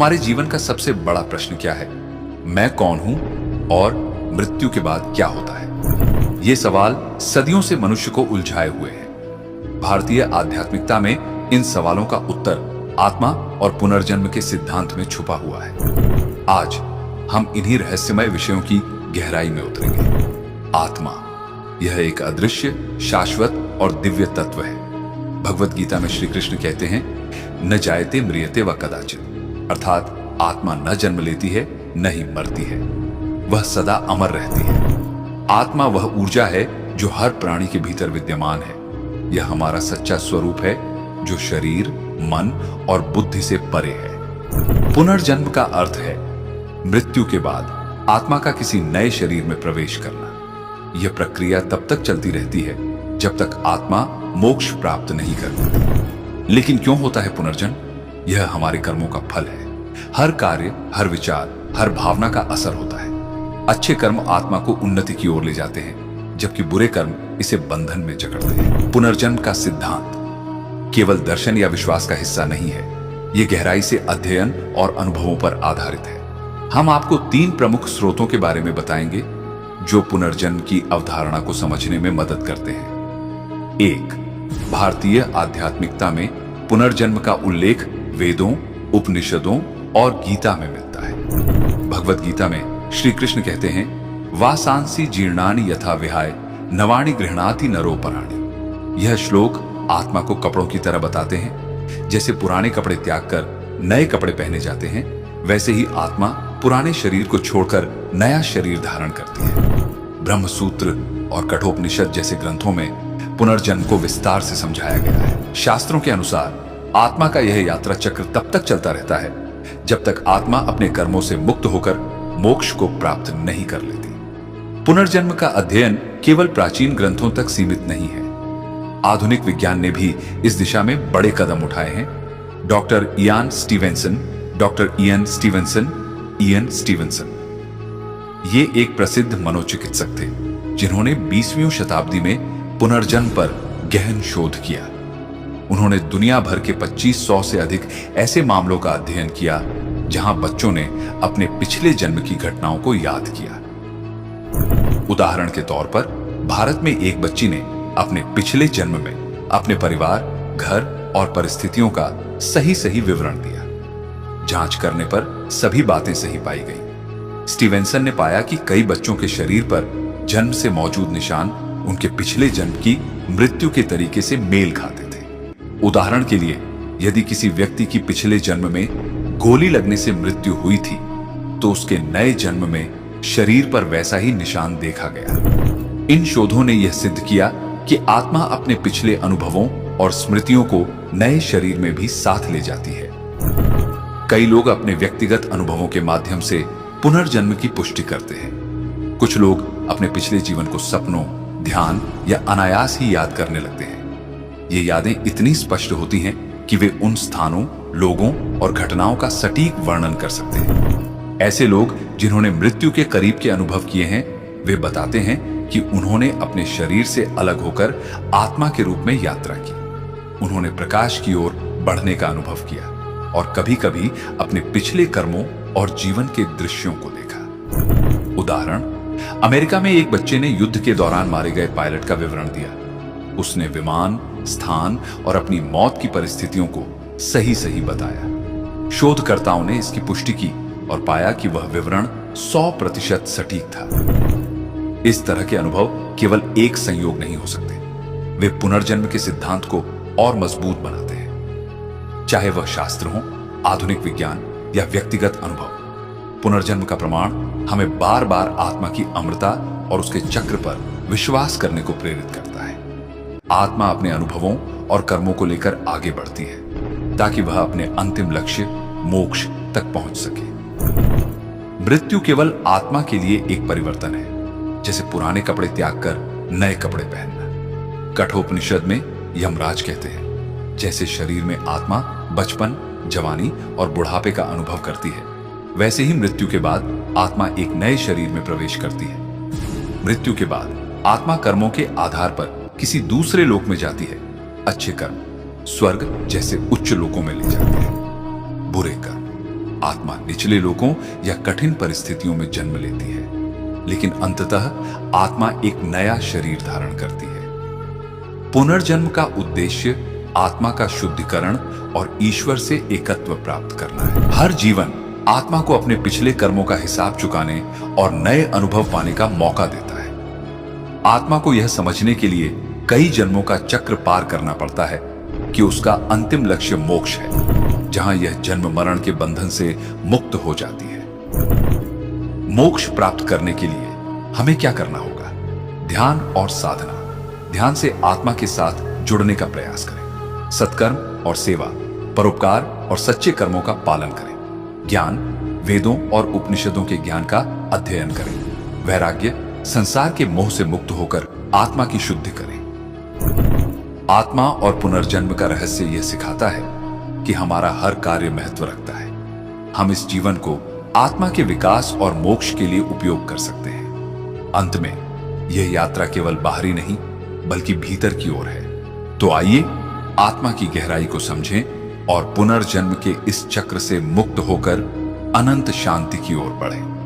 हमारे जीवन का सबसे बड़ा प्रश्न क्या है? मैं कौन हूं और मृत्यु के बाद क्या होता है? ये सवाल सदियों से मनुष्य को उलझाए हुए हैं। भारतीय आध्यात्मिकता में इन सवालों का उत्तर आत्मा और पुनर्जन्म के सिद्धांत में छुपा हुआ है। आज हम इन्हीं रहस्यमय विषयों की गहराई में उतरेंगे। आत्मा, यह एक अदृश्य, शाश्वत और दिव्य तत्व है। भगवत गीता में श्री कृष्ण कहते हैं, न जायते म्रियते व कदाचित, अर्थात आत्मा न जन्म लेती है न ही मरती है, वह सदा अमर रहती है। आत्मा वह ऊर्जा है जो हर प्राणी के भीतर विद्यमान है। यह हमारा सच्चा स्वरूप है जो शरीर, मन और बुद्धि से परे है। पुनर्जन्म का अर्थ है मृत्यु के बाद आत्मा का किसी नए शरीर में प्रवेश करना। यह प्रक्रिया तब तक चलती रहती है जब तक आत्मा मोक्ष प्राप्त नहीं करती। लेकिन क्यों होता है पुनर्जन्म? यह हमारे कर्मों का फल है। हर कार्य, हर विचार, हर भावना का असर होता है। अच्छे कर्म आत्मा को उन्नति की ओर ले जाते हैं, जबकि बुरे कर्म इसे बंधन में जकड़ते हैं। पुनर्जन्म का सिद्धांत केवल दर्शन या विश्वास का हिस्सा नहीं है। यह गहराई से अध्ययन और अनुभवों पर आधारित है। हम आपको 3 प्रमुख स्रोतों के बारे में बताएंगे जो पुनर्जन्म की अवधारणा को समझने में मदद करते हैं। 1. भारतीय आध्यात्मिकता में पुनर्जन्म का उल्लेख वेदों, उपनिषदों और गीता में मिलता है। भगवत गीता में श्री कृष्ण कहते हैं, वासांसी जीर्णानि यथा विहाय नवाणि गृह्णाति नरो पराणि। यह श्लोक आत्मा को कपड़ों की तरह बताते हैं। जैसे पुराने कपड़े त्याग कर नए कपड़े पहने जाते हैं, वैसे ही आत्मा पुराने शरीर को छोड़कर नया शरीर धारण करती है। ब्रह्मसूत्र और कठोपनिषद जैसे ग्रंथों में पुनर्जन्म को विस्तार से समझाया गया है। शास्त्रों के अनुसार आत्मा का यह यात्रा चक्र तब तक चलता रहता है जब तक आत्मा अपने कर्मों से मुक्त होकर मोक्ष को प्राप्त नहीं कर लेती। पुनर्जन्म का अध्ययन केवल प्राचीन ग्रंथों तक सीमित नहीं है। आधुनिक विज्ञान ने भी इस दिशा में बड़े कदम उठाए हैं। डॉक्टर इयान स्टीवेंसन ये एक प्रसिद्ध मनोचिकित्सक थे जिन्होंने 20वीं शताब्दी में पुनर्जन्म पर गहन शोध किया। उन्होंने दुनिया भर के 2500 से अधिक ऐसे मामलों का अध्ययन किया जहां बच्चों ने अपने पिछले जन्म की घटनाओं को याद किया। उदाहरण के तौर पर भारत में एक बच्ची ने अपने पिछले जन्म में अपने परिवार, घर और परिस्थितियों का सही विवरण दिया। जांच करने पर सभी बातें सही पाई गई। स्टीवेंसन ने पाया कि कई बच्चों के शरीर पर जन्म से मौजूद निशान उनके पिछले जन्म की मृत्यु के तरीके से मेल खाते थे। उदाहरण के लिए, यदि किसी व्यक्ति की पिछले जन्म में गोली लगने से मृत्यु हुई थी, तो उसके नए जन्म में शरीर पर वैसा ही निशान देखा गया। इन शोधों ने यह सिद्ध किया कि आत्मा अपने पिछले अनुभवों और स्मृतियों को नए शरीर में भी साथ ले जाती है। कई लोग अपने व्यक्तिगत अनुभवों के माध्यम से पुनर्जन्म की पुष्टि करते हैं। कुछ लोग अपने पिछले जीवन को सपनों, ध्यान या अनायास ही याद करने लगते हैं। ये यादें इतनी स्पष्ट होती हैं कि वे उन स्थानों, लोगों और घटनाओं का सटीक वर्णन कर सकते हैं। ऐसे लोग जिन्होंने मृत्यु के करीब के अनुभव किए हैं, वे बताते हैं कि उन्होंने अपने शरीर से अलग होकर आत्मा के रूप में यात्रा की। उन्होंने प्रकाश की ओर बढ़ने का अनुभव किया और कभी-कभी अपने पिछले कर्मों और जीवन के दृश्यों को देखा। उदाहरण, अमेरिका में एक बच्चे ने युद्ध के दौरान मारे गए पायलट का विवरण दिया। उसने विमान, स्थान और अपनी मौत की परिस्थितियों को सही बताया। शोधकर्ताओं ने इसकी पुष्टि की और पाया कि वह विवरण 100% सटीक था। इस तरह के अनुभव केवल एक संयोग नहीं हो सकते, वे पुनर्जन्म के सिद्धांत को और मजबूत बनाते हैं। चाहे वह शास्त्र हो, आधुनिक विज्ञान या व्यक्तिगत अनुभव, पुनर्जन्म का प्रमाण हमें बार बार आत्मा की अमरता और उसके चक्र पर विश्वास करने को प्रेरित करता है। आत्मा अपने अनुभवों और कर्मों को लेकर आगे बढ़ती है ताकि वह अपने अंतिम लक्ष्य मोक्ष तक पहुंच सके। मृत्यु केवल आत्मा के लिए एक परिवर्तन है, जैसे पुराने कपड़े त्याग कर नए कपड़े पहनना। कठोपनिषद में यमराज कहते हैं, जैसे शरीर में आत्मा बचपन, जवानी और बुढ़ापे का अनुभव करती है, वैसे ही मृत्यु के बाद आत्मा एक नए शरीर में प्रवेश करती है। मृत्यु के बाद आत्मा कर्मों के आधार पर किसी दूसरे लोक में जाती है। अच्छे कर्म स्वर्ग जैसे उच्च लोकों में ले जाते हैं, बुरे कर्म आत्मा निचले लोकों या कठिन परिस्थितियों में जन्म लेती है, लेकिन अंततः आत्मा एक नया शरीर धारण करती है। पुनर्जन्म का उद्देश्य आत्मा का शुद्धिकरण और ईश्वर से एकत्व प्राप्त करना है। हर जीवन आत्मा को अपने पिछले कर्मों का हिसाब चुकाने और नए अनुभव पाने का मौका देता है। आत्मा को यह समझने के लिए कई जन्मों का चक्र पार करना पड़ता है कि उसका अंतिम लक्ष्य मोक्ष है, जहां यह जन्म मरण के बंधन से मुक्त हो जाती है। मोक्ष प्राप्त करने के लिए हमें क्या करना होगा? ध्यान और साधना। ध्यान से आत्मा के साथ जुड़ने का प्रयास करें। सत्कर्म और सेवा, परोपकार और सच्चे कर्मों का पालन करें। ज्ञान, वेदों और उपनिषदों के ज्ञान का अध्ययन करें। वैराग्य, संसार के मोह से मुक्त होकर आत्मा की शुद्धि करें। आत्मा और पुनर्जन्म का रहस्य यह सिखाता है कि हमारा हर कार्य महत्व रखता है। हम इस जीवन को आत्मा के विकास और मोक्ष के लिए उपयोग कर सकते हैं। अंत में यह यात्रा केवल बाहरी नहीं बल्कि भीतर की ओर है। तो आइए आत्मा की गहराई को समझें और पुनर्जन्म के इस चक्र से मुक्त होकर अनंत शांति की ओर बढ़ें।